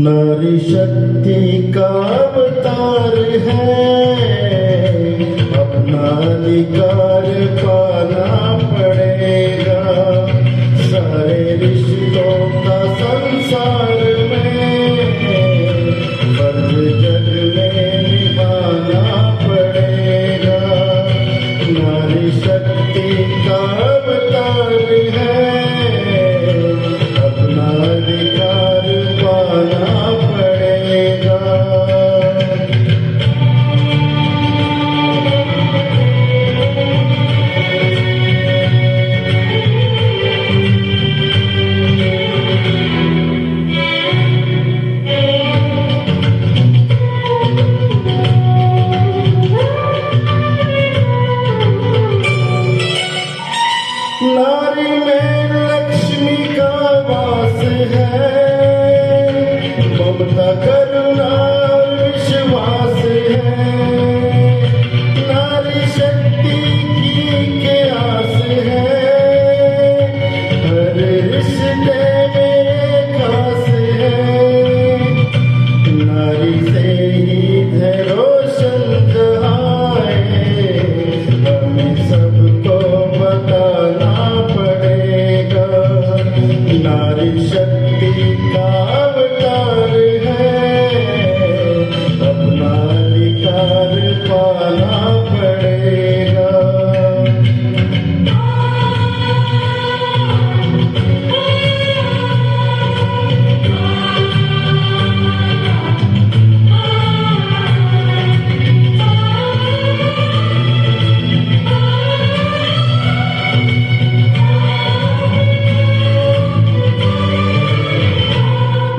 नारी शक्ति का अवतार है, अपना अधिकार पाना पड़ेगा। सारे रिश्तों का संसार में फर्ज जग में निभाना पड़ेगा। नारी शक्ति का अवतार है, अपना अधिकार पाना पड़ेगा। नारी में लक्ष्मी का वास है, ममता करुणा और विश्वास है। नारी शक्ति की के आस है, हर रिश्ते में खास है। नारी से ही रोशन जहाए, हमें सबको बताना पड़ेगा। नारी शक्ति का अवतार है, अपना अधिकार पाना पड़ेगा।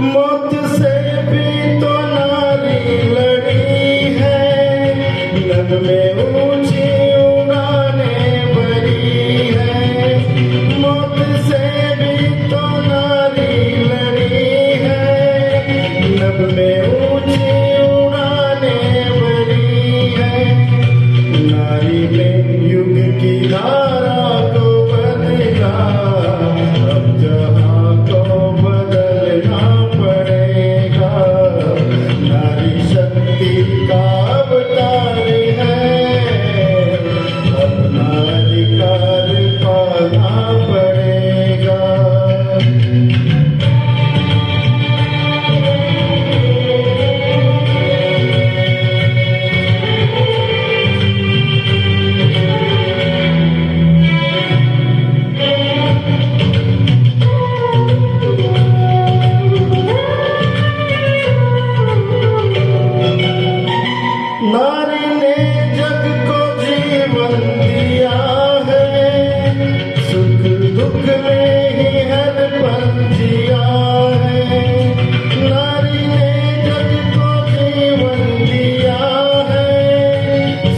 मौत से भी तो नारी लड़ी है, लन में ऊंची उड़ाने भरी है। मौत से भी तो नारी लड़ी है, लब में ऊंची उड़ाने भरी है। नारी में युग की धारा को बदला, अब जहां को बदलना पड़ेगा। नारी शक्ति का अवतार है, अपना अधिकार पाना पड़ेगा। नारी ने जग को जीवन दिया है, सुख दुख में ही हर पल जिया है। नारी ने जग को जीवन दिया है,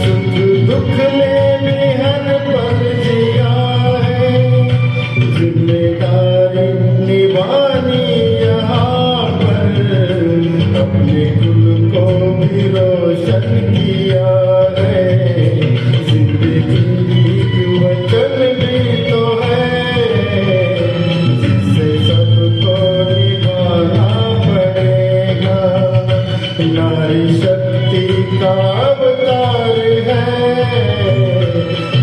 सुख दुख में भी हर पल जिया है। जिम्मेदारी निभानी यहाँ पर, अपने कुल को भी रोशन किया है। जिंदगी एक वचन भी तो है, जिससे सबको निभाना पड़ेगा। नारी शक्ति का अवतार है,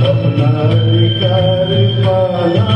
अपना अधिकार पाना